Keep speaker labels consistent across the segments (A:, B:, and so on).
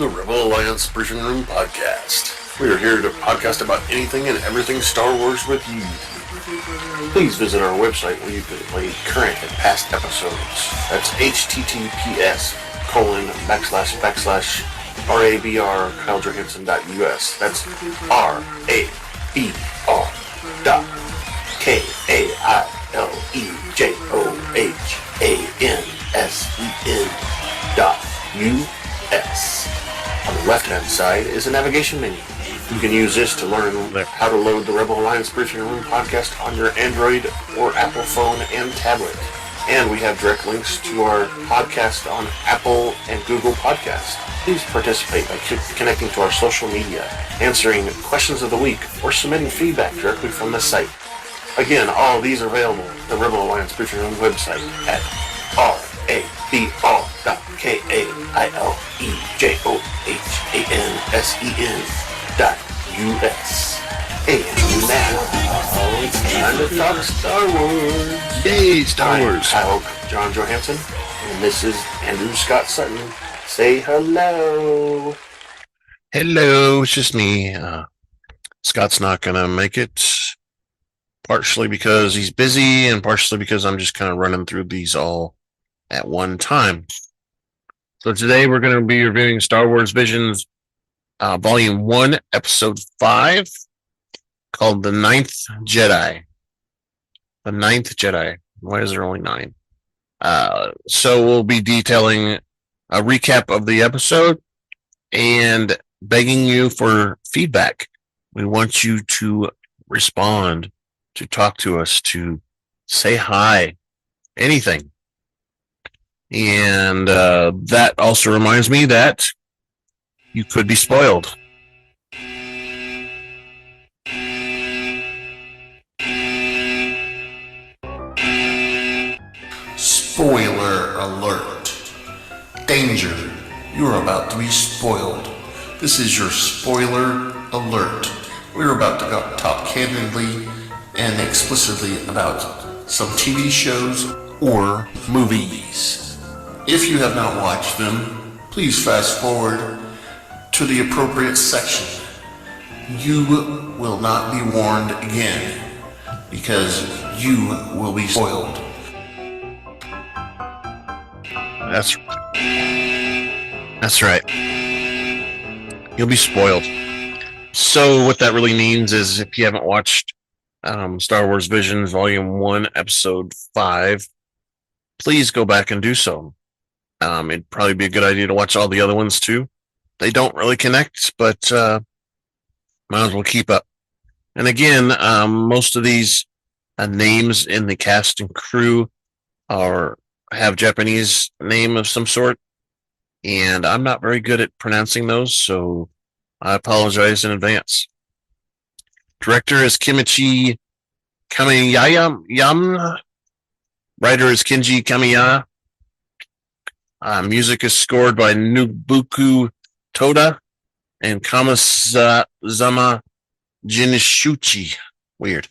A: the Rebel Alliance Briefing Room Podcast. We are here to podcast about anything and everything Star Wars with you. Please visit our website where you can play current and past episodes. That's https://RABR.KaileJohansson.us. That's RABR.KaileJohansson.us. On the left-hand side is a navigation menu. You can use this to learn how to load the Rebel Alliance Briefing Room podcast on your Android or Apple phone and tablet. And we have direct links to our podcast on Apple and Google Podcasts. Please participate by connecting to our social media, answering questions of the week, or submitting feedback directly from the site. Again, all of these are available at the Rebel Alliance Briefing Room website at RABR.KAILEJOHANSEN.US. And now, it's time to talk Star Wars.
B: Yay, Star Wars.
A: I'm Kyle John Johansson, and this is Andrew Scott Sutton. Say hello.
B: Hello, it's just me. Scott's not going to make it, partially because he's busy and partially because I'm just kind of running through these all at one time. So today we're going to be reviewing Star Wars Visions Volume 1, Episode 5, called The Ninth Jedi. The Ninth Jedi. Why is there only 9? So we'll be detailing a recap of the episode and begging you for feedback. We want you to respond, to talk to us, to say hi, anything. And that also reminds me that you could be spoiled.
A: Spoiler alert. Danger. You're about to be spoiled. This is your spoiler alert. We're about to talk candidly and explicitly about some TV shows or movies. If you have not watched them, please fast forward to the appropriate section. You will not be warned again because you will be spoiled.
B: That's right. You'll be spoiled. So what that really means is if you haven't watched Star Wars Visions Volume 1, Episode 5, please go back and do so. It'd probably be a good idea to watch all the other ones too. They don't really connect, but might as well keep up. And again, most of these names in the cast and crew have Japanese name of some sort, and I'm not very good at pronouncing those, so I apologize in advance. Director is Kamiyama. Writer is Kenji Kamiyama. Music is scored by Nobuko Toda and Kazuma Jinnouchi. Weird.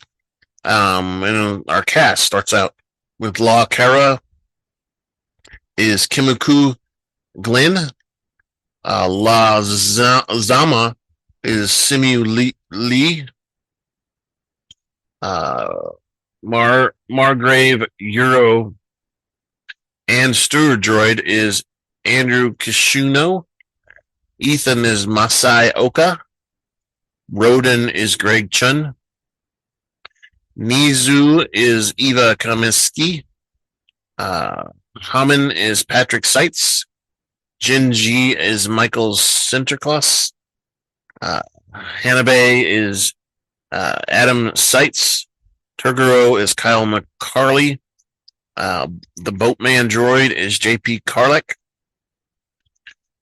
B: And our cast starts out with La Cara is Kimiko Glenn. La Zama is Simu Liu. Margrave, Juro, and Steward Droid is Andrew Kishino. Ethan is Masi Oka. Roden is Greg Chun. Niizo is Eva Kaminsky. Homen is Patrick Sietz. Kenji is Michael Sinterklaas. Hanbei is Adam Sietz. Toguro is Kyle McCarley. The Boatman droid is JP Karliak.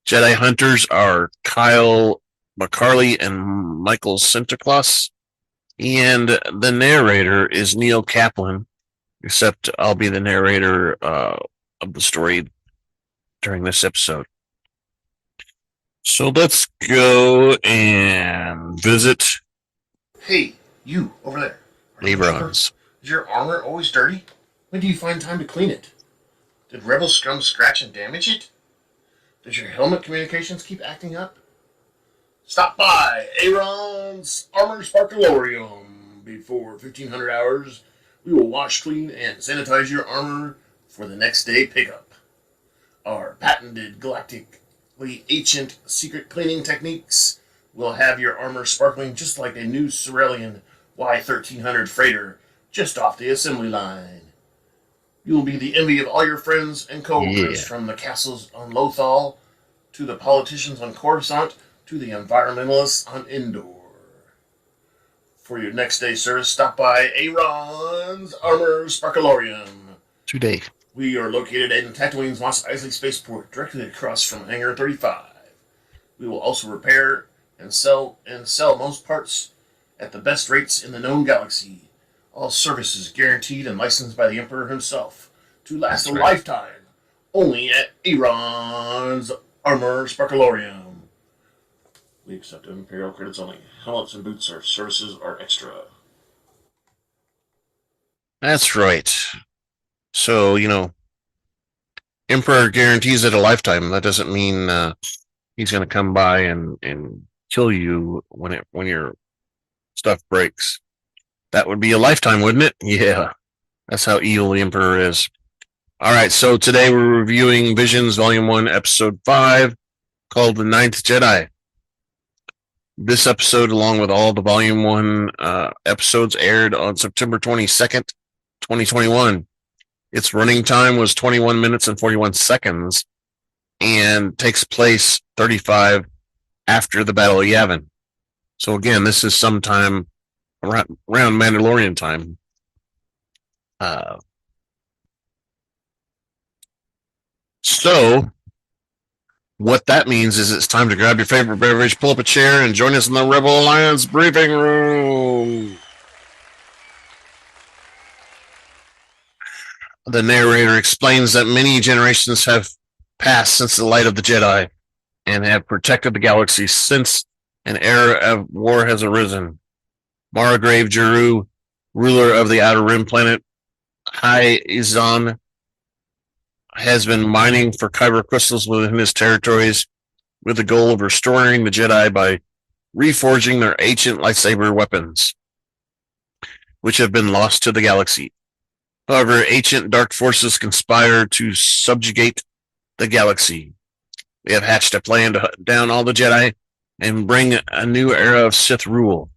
B: Jedi Hunters are Kyle McCarley and Michael Sinterklaas. And the narrator is Neil Kaplan, except I'll be the narrator of the story during this episode. So let's go and visit.
A: Hey, you over there.
B: Visons.
A: Is your armor always dirty? When do you find time to clean it? Did Rebel Scum scratch and damage it? Does your helmet communications keep acting up? Stop by Aaron's Armor Sparkalorium before 1500 hours. We will wash, clean, and sanitize your armor for the next day pickup. Our patented galactically ancient secret cleaning techniques will have your armor sparkling just like a new Cerulean Y1300 freighter just off the assembly line. You will be the envy of all your friends and co-workers, from the castles on Lothal to the politicians on Coruscant to the environmentalists on Endor. For your next day service, stop by Aaron's Armor Sparkalorium.
B: Today.
A: We are located in Tatooine's Mos Eisley Spaceport, directly across from Hangar 35. We will also repair and sell most parts at the best rates in the known galaxy. All services guaranteed and licensed by the Emperor himself to last a lifetime. Only at Aaron's Armor Sparkalorium. We accept Imperial credits only. Helmets and boots services are extra.
B: That's right. So, Emperor guarantees it a lifetime. That doesn't mean he's going to come by and kill you when your stuff breaks. That would be a lifetime, wouldn't it? Yeah. That's how evil the Emperor is. All right, so today we're reviewing Visions Volume 1, Episode 5, called The Ninth Jedi. This episode, along with all the Volume 1 episodes, aired on September 22nd, 2021. Its running time was 21 minutes and 41 seconds and takes place 35 after the Battle of Yavin. So again, this is sometime around Mandalorian time. So what that means is it's time to grab your favorite beverage, pull up a chair, and join us in the Rebel Alliance briefing room. The narrator explains that many generations have passed since the light of the Jedi and have protected the galaxy since an era of war has arisen. Margrave Juro, ruler of the Outer Rim planet High Izan, has been mining for kyber crystals within his territories with the goal of restoring the Jedi by reforging their ancient lightsaber weapons, which have been lost to the galaxy. However, ancient dark forces conspire to subjugate the galaxy. They have hatched a plan to hunt down all the Jedi and bring a new era of Sith rule.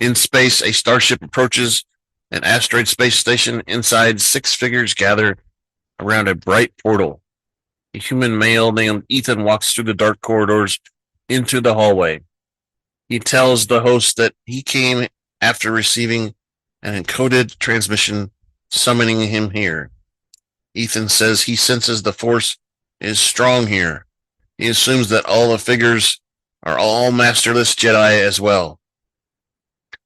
B: In space, a starship approaches an asteroid space station. Inside, 6 figures gather around a bright portal. A human male named Ethan walks through the dark corridors into the hallway. He tells the host that he came after receiving an encoded transmission summoning him here. Ethan says he senses the Force is strong here. He assumes that all the figures are all masterless Jedi as well.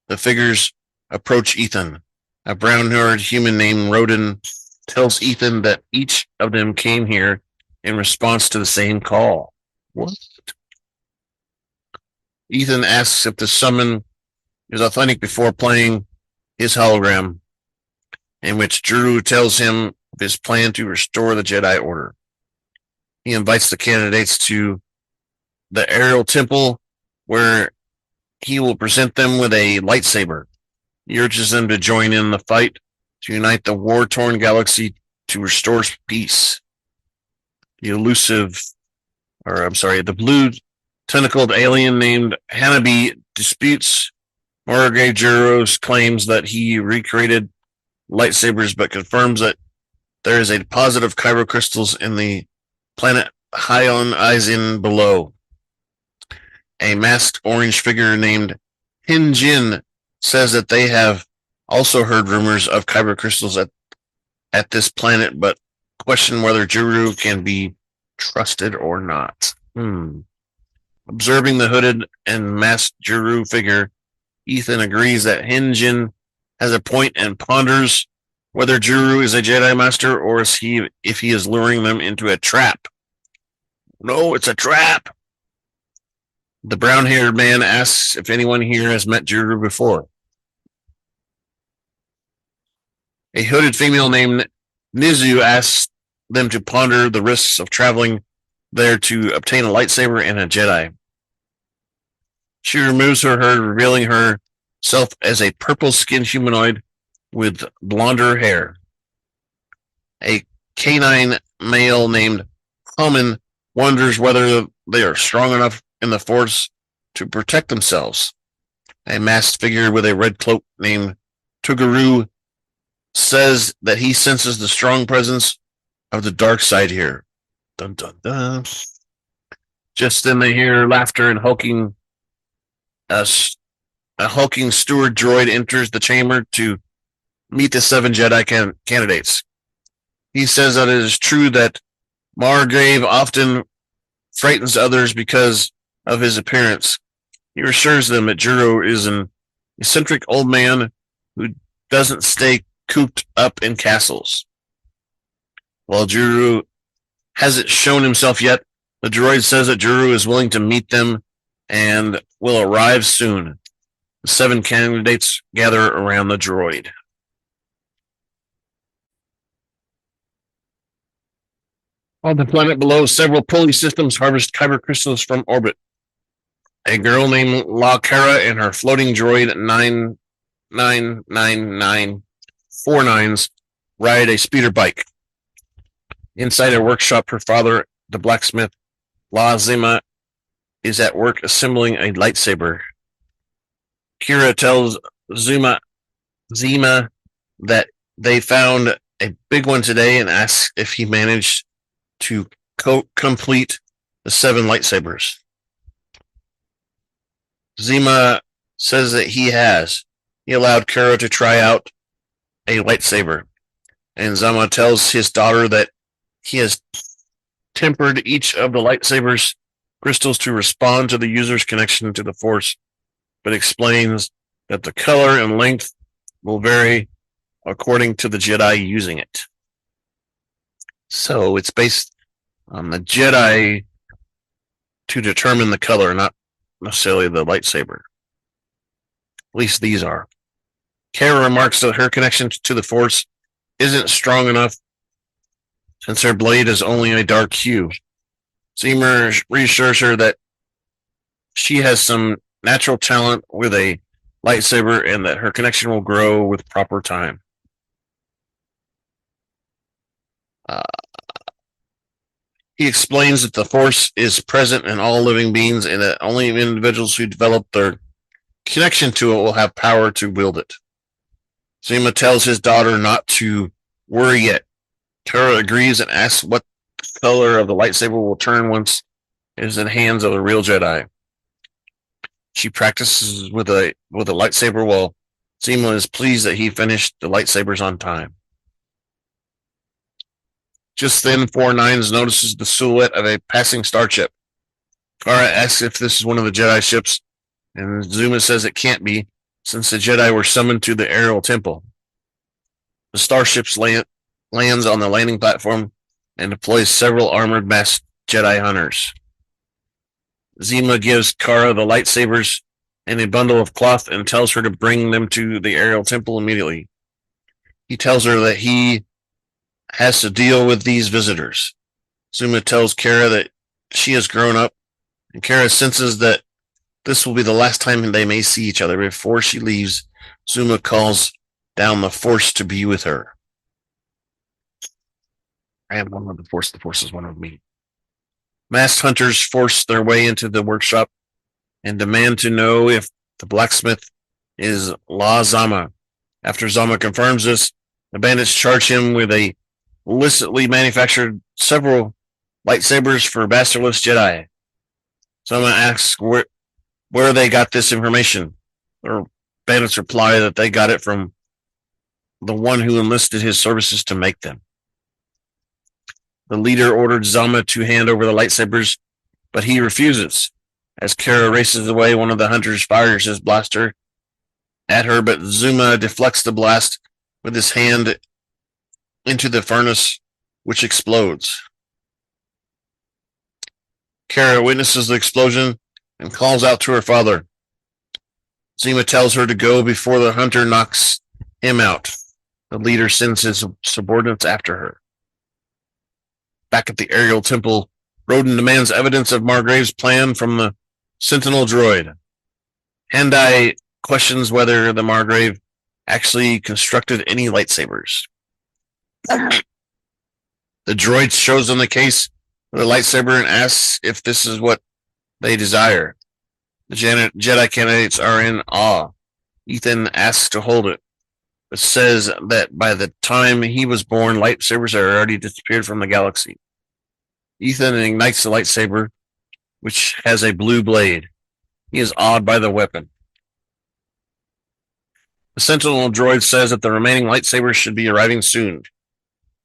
B: The figures approach Ethan. A brown-haired human named Roden tells Ethan that each of them came here in response to the same call. What? Ethan asks if the summon is authentic before playing his hologram, in which Juro tells him of his plan to restore the Jedi Order. He invites the candidates to the Aerial Temple, where he will present them with a lightsaber. He urges them to join in the fight to unite the war-torn galaxy to restore peace. The blue tentacled alien named Hanbei disputes Margrave Juro's claims that he recreated lightsabers, but confirms that there is a deposit of kyber crystals in the planet Hyon Izin below. A masked orange figure named Hen Jin says that they have also heard rumors of kyber crystals at this planet, but question whether Juro can be trusted or not. Observing the hooded and masked Juro figure, Ethan agrees that Hen Jin has a point and ponders whether Juro is a Jedi Master or if he is luring them into a trap. No, it's a trap. The brown-haired man asks if anyone here has met Juro before. A hooded female named Niizo asks them to ponder the risks of traveling there to obtain a lightsaber and a Jedi. She removes her hood, revealing herself as a purple-skinned humanoid with blonder hair. A canine male named Homen wonders whether they are strong enough in the Force to protect themselves. A masked figure with a red cloak named Toguro says that he senses the strong presence of the dark side here. Dun dun dun. Just then they hear laughter and hulking. A hulking Steward droid enters the chamber to meet the 7 Jedi candidates. He says that it is true that Margrave often frightens others because of his appearance. He assures them that Juro is an eccentric old man who doesn't stay cooped up in castles. While Juro hasn't shown himself yet, the droid says that Juro is willing to meet them and will arrive soon. The 7 candidates gather around the droid. On the planet below, several pulley systems harvest kyber crystals from orbit. A girl named La Cara and her floating droid 99949s ride a speeder bike. Inside a workshop, her father, the blacksmith, La Zhima, is at work assembling a lightsaber. Kira tells Zhima that they found a big one today and asks if he managed to complete the 7 lightsabers. Zhima says that he has. He allowed Kira to try out a lightsaber, and Zhima tells his daughter that he has tempered each of the lightsabers crystals to respond to the user's connection to the Force, but explains that the color and length will vary according to the Jedi using it. So it's based on the Jedi to determine the color, not necessarily the lightsaber. At least these are. Kara remarks that her connection to the Force isn't strong enough since her blade is only a dark hue. Zhima reassures her that she has some natural talent with a lightsaber and that her connection will grow with proper time. He explains that the Force is present in all living beings and that only individuals who develop their connection to it will have power to wield it. Zhima tells his daughter not to worry yet. Kara agrees and asks what color of the lightsaber will turn once it is in the hands of the real Jedi. She practices with a lightsaber while Zhima is pleased that he finished the lightsabers on time. Just then, 49s notices the silhouette of a passing starship. Kara asks if this is one of the Jedi ships, and Zhima says it can't be, since the Jedi were summoned to the aerial temple. The starship lands on the landing platform and deploys several armored masked Jedi hunters. Zhima gives Kara the lightsabers and a bundle of cloth and tells her to bring them to the aerial temple immediately. He tells her that he has to deal with these visitors. Zhima tells Kara that she has grown up, and Kara senses that this will be the last time they may see each other. Before she leaves, Zhima calls down the Force to be with her. I am one with the Force is one with me. Masked hunters force their way into the workshop and demand to know if the blacksmith is La Zama. After Zama confirms this, the bandits charge him with a illicitly manufactured several lightsabers for bastardless Jedi. Zama asks where they got this information. The bandits reply that they got it from the one who enlisted his services to make them. The leader ordered Zama to hand over the lightsabers, but he refuses. As Kara races away, one of the hunters fires his blaster at her, but Zhima deflects the blast with his hand into the furnace, which explodes. Kara witnesses the explosion and calls out to her father. Zhima tells her to go before the hunter knocks him out. The leader sends his subordinates after her. Back at the aerial temple, Roden demands evidence of Margrave's plan from the Sentinel droid. Hanbei questions whether the Margrave actually constructed any lightsabers. The droid shows them the case of the lightsaber and asks if this is what they desire. The Jedi candidates are in awe. Ethan asks to hold it, but says that by the time he was born, lightsabers had already disappeared from the galaxy. Ethan ignites the lightsaber, which has a blue blade. He is awed by the weapon. The Sentinel droid says that the remaining lightsabers should be arriving soon.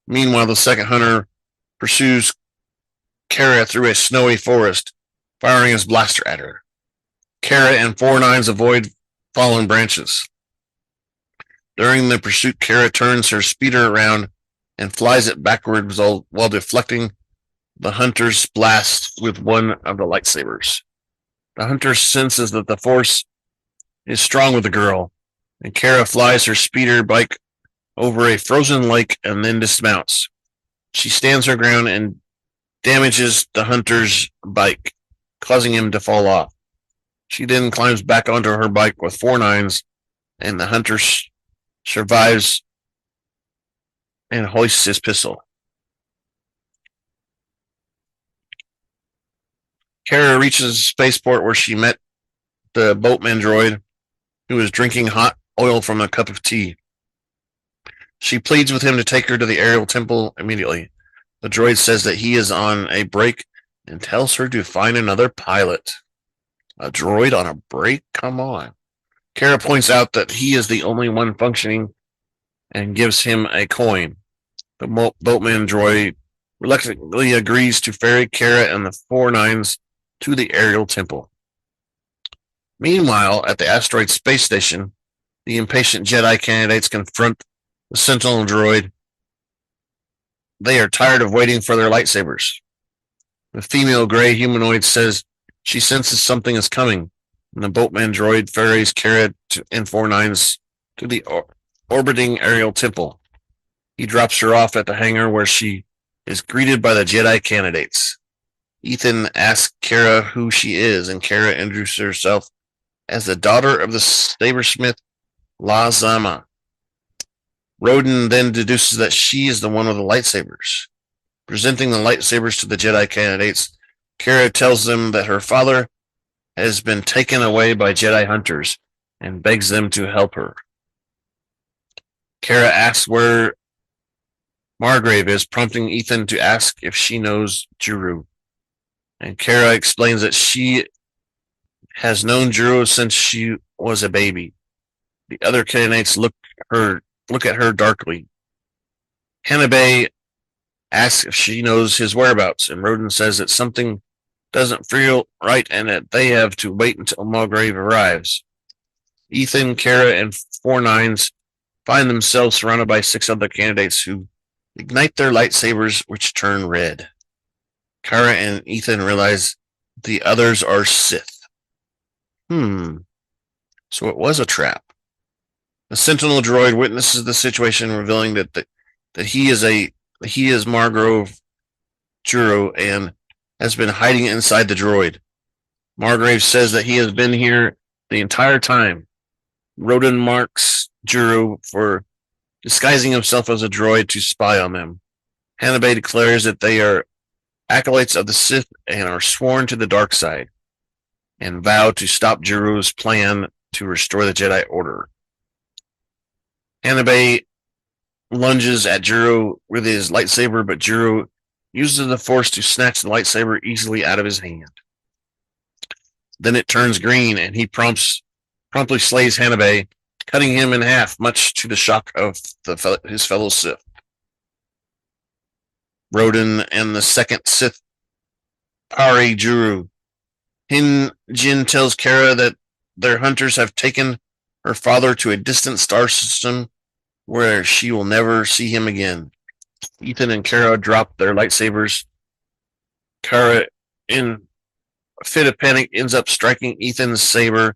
B: Meanwhile, the second hunter pursues Kara through a snowy forest, firing his blaster at her. Kara and 4-9s avoid fallen branches. During the pursuit, Kara turns her speeder around and flies it backwards while deflecting the hunter's blast with one of the lightsabers. The hunter senses that the force is strong with the girl, and Kara flies her speeder bike over a frozen lake and then dismounts. She stands her ground and damages the hunter's bike, causing him to fall off. She then climbs back onto her bike with 4-9s, and the hunter survives and hoists his pistol. Kara reaches a spaceport where she met the Boatman droid, who is drinking hot oil from a cup of tea. She pleads with him to take her to the aerial temple immediately. The droid says that he is on a break and tells her to find another pilot. A droid on a break? Come on. Kara points out that he is the only one functioning and gives him a coin. The Boatman droid reluctantly agrees to ferry Kara and the 4-9s to the aerial temple. Meanwhile, at the asteroid space station, the impatient Jedi candidates confront the Sentinel droid. They are tired of waiting for their lightsabers. The female gray humanoid says she senses something is coming, and the Boatman droid ferries Kara and 4-9s to the orbiting aerial temple. He drops her off at the hangar where she is greeted by the Jedi candidates. Ethan asks Kara who she is, and Kara introduces herself as the daughter of the sabersmith Zhima. Roden then deduces that she is the one with the lightsabers. Presenting the lightsabers to the Jedi candidates, Kara tells them that her father has been taken away by Jedi hunters and begs them to help her. Kara asks where Margrave is, prompting Ethan to ask if she knows Juro. And Kara explains that she has known Juro since she was a baby. The other candidates look at her darkly. Hanbei asks if she knows his whereabouts, and Roden says that something doesn't feel right and that they have to wait until Margrave arrives. Ethan, Kara, and 4-9s find themselves surrounded by 6 other candidates who ignite their lightsabers, which turn red. Kara and Ethan realize the others are Sith. So it was a trap. The Sentinel droid witnesses the situation, revealing that he is Margrave Juro and has been hiding inside the droid. Margrave says that he has been here the entire time. Roden marks Juro for disguising himself as a droid to spy on them. Hanbei declares that they are acolytes of the Sith and are sworn to the dark side, and vow to stop Juro's plan to restore the Jedi Order. Hanbei lunges at Juro with his lightsaber, but Juro uses the Force to snatch the lightsaber easily out of his hand. Then it turns green, and he promptly slays Hanbei, cutting him in half, much to the shock of his fellow Sith. Roden and the second Sith parry Juro. Hen Jin tells Kara that their hunters have taken her father to a distant star system where she will never see him again. Ethan and Kara drop their lightsabers. Kara, in a fit of panic, ends up striking Ethan's saber,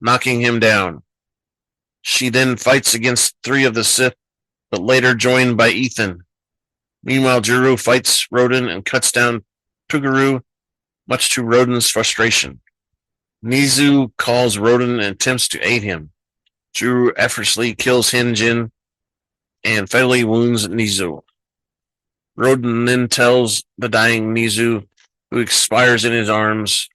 B: knocking him down. She then fights against 3 of the Sith, but later joined by Ethan. Meanwhile, Juro fights Roden and cuts down Toguro, much to Roden's frustration. Niizo calls Roden and attempts to aid him. Juro effortlessly kills Hen Jin and fatally wounds Niizo. Roden then tells the dying Niizo, who expires in his arms,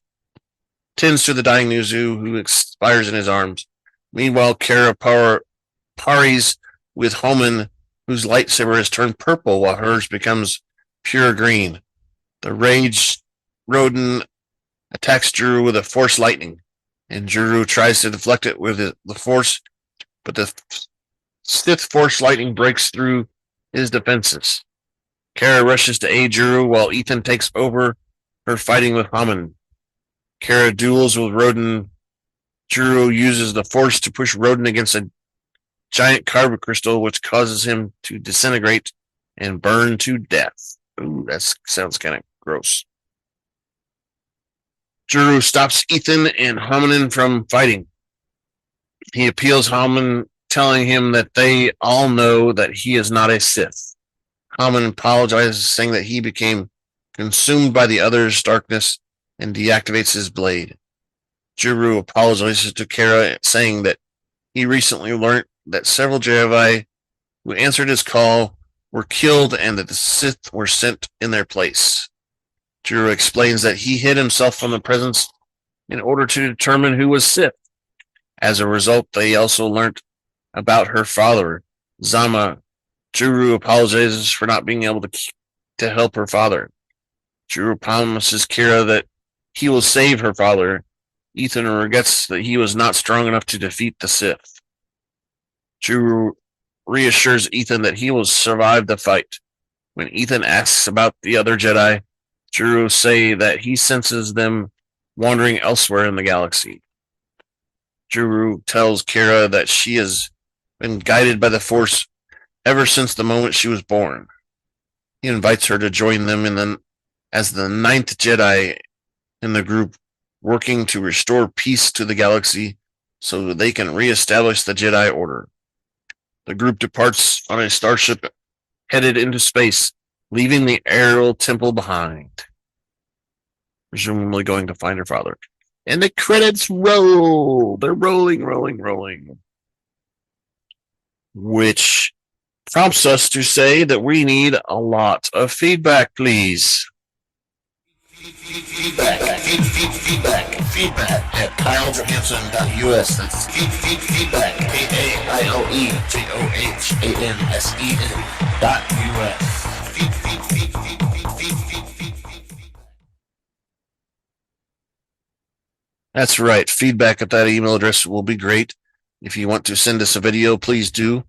B: tends to the dying Niizo, who expires in his arms. Meanwhile, Kara parries with Homen, whose lightsaber has turned purple while hers becomes pure green. The raged Roden attacks Juro with a force lightning, and Juro tries to deflect it with the force, but the Sith force lightning breaks through his defenses. Kara rushes to aid Juro while Ethan takes over her fighting with Homen. Kara duels with Roden. Juro uses the force to push Roden against a giant carbon crystal, which causes him to disintegrate and burn to death. Ooh, that sounds kind of gross. Juro stops Ethan and Homen from fighting. He appeals Homen, telling him that they all know that he is not a Sith. Homen apologizes, saying that he became consumed by the other's darkness and deactivates his blade. Juro apologizes to Kara, saying that he recently learned that several Jedi who answered his call were killed and that the Sith were sent in their place. Juro explains that he hid himself from the presence in order to determine who was Sith. As a result, they also learned about her father, Zhima. Juro apologizes for not being able to help her father. Juro promises Kara that he will save her father. Ethan regrets that he was not strong enough to defeat the Sith. Juro reassures Ethan that he will survive the fight. When Ethan asks about the other Jedi, Juro says that he senses them wandering elsewhere in the galaxy. Juro tells Kara that she has been guided by the Force ever since the moment she was born. He invites her to join them as the ninth Jedi in the group, working to restore peace to the galaxy so that they can reestablish the Jedi Order. The group departs on a starship headed into space, leaving the Aerial Temple behind, presumably going to find her father. And the credits roll. They're rolling. Which prompts us to say that we need a lot of feedback, please.
A: Feedback at KyleJohansson.us. That's feedback, KaileJohansson.us.
B: That's right. Feedback at that email address will be great. If you want to send us a video, please do.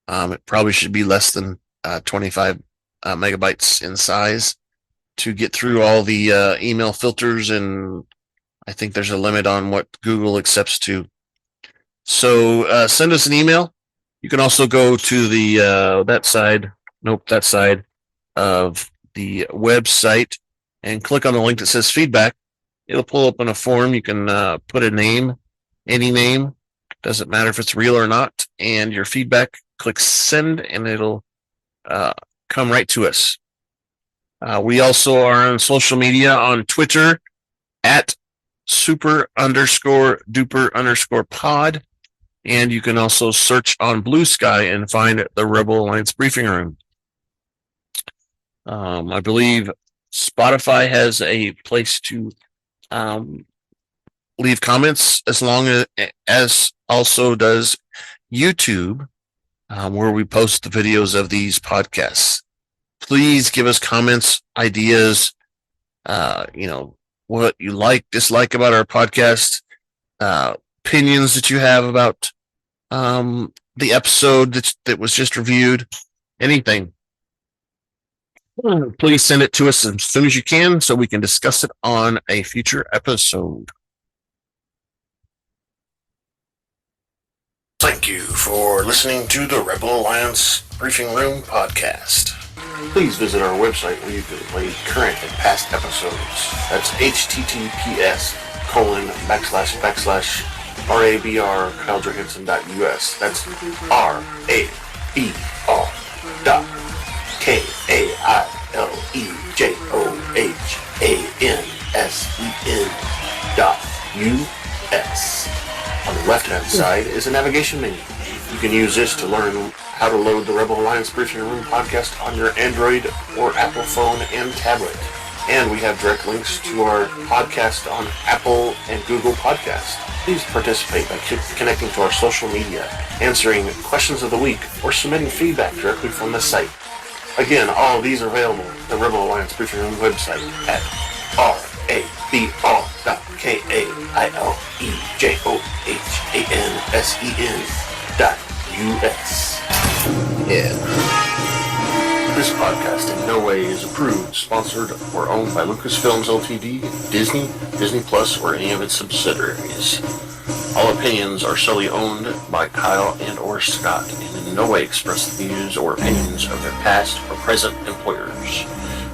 B: It probably should be less than 25 megabytes in size to get through all the email filters, and I think there's a limit on what Google accepts to. So send us an email. You can also go to the that side of the website and click on the link that says feedback. It'll pull up on a form. You can put a name, any name, doesn't matter if it's real or not, and your feedback. Click send, and it'll come right to us. We also are on social media on Twitter at super_duper_pod, and you can also search on Blue Sky and find the Rebel Alliance briefing room. I believe Spotify has a place to leave comments, as long as also does YouTube, where we post the videos of these podcasts. Please give us comments, ideas, what you like, dislike about our podcast, opinions that you have about the episode that was just reviewed, anything. Please send it to us as soon as you can so we can discuss it on a future episode. Thank you for listening to the Rebel Alliance Briefing Room podcast. Please visit our website where you can play current and past episodes. That's https://RABR KyleJohansson.us. That's RABR.KaileJohansson.us. On the left-hand side is a navigation menu. You can use this to learn how to load the Rebel Alliance Briefing Room podcast on your Android or Apple phone and tablet. And we have direct links to our podcast on Apple and Google Podcasts. Please participate by connecting to our social media, answering questions of the week, or submitting feedback directly from the site. Again, all of these are available at the Rebel Alliance Briefing Room website at rabr.kailejohansen.us. Yeah. This podcast in no way is approved, sponsored, or owned by Lucasfilms Ltd., Disney, Disney Plus, or any of its subsidiaries. All opinions are solely owned by Kyle and or Scott and in no way express the views or opinions of their past or present employers.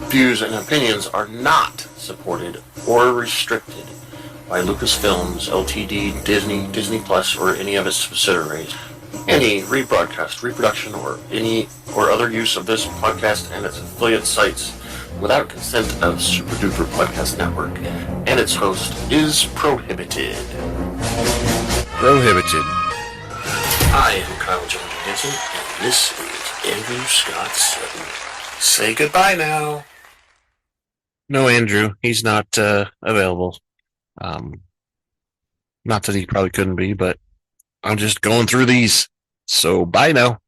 B: Views and opinions are not supported or restricted by Lucasfilms Ltd., Disney, Disney Plus, or any of its subsidiaries. Any rebroadcast, reproduction, or any or other use of this podcast and its affiliate sites without consent of Super Duper Podcast Network and its host is prohibited.
C: Prohibited.
B: I am Kyle Johansen, and this is Andrew Scott Sutton. Say goodbye now.
C: No, Andrew, he's not available. Not that he probably couldn't be, but I'm just going through these. So bye now.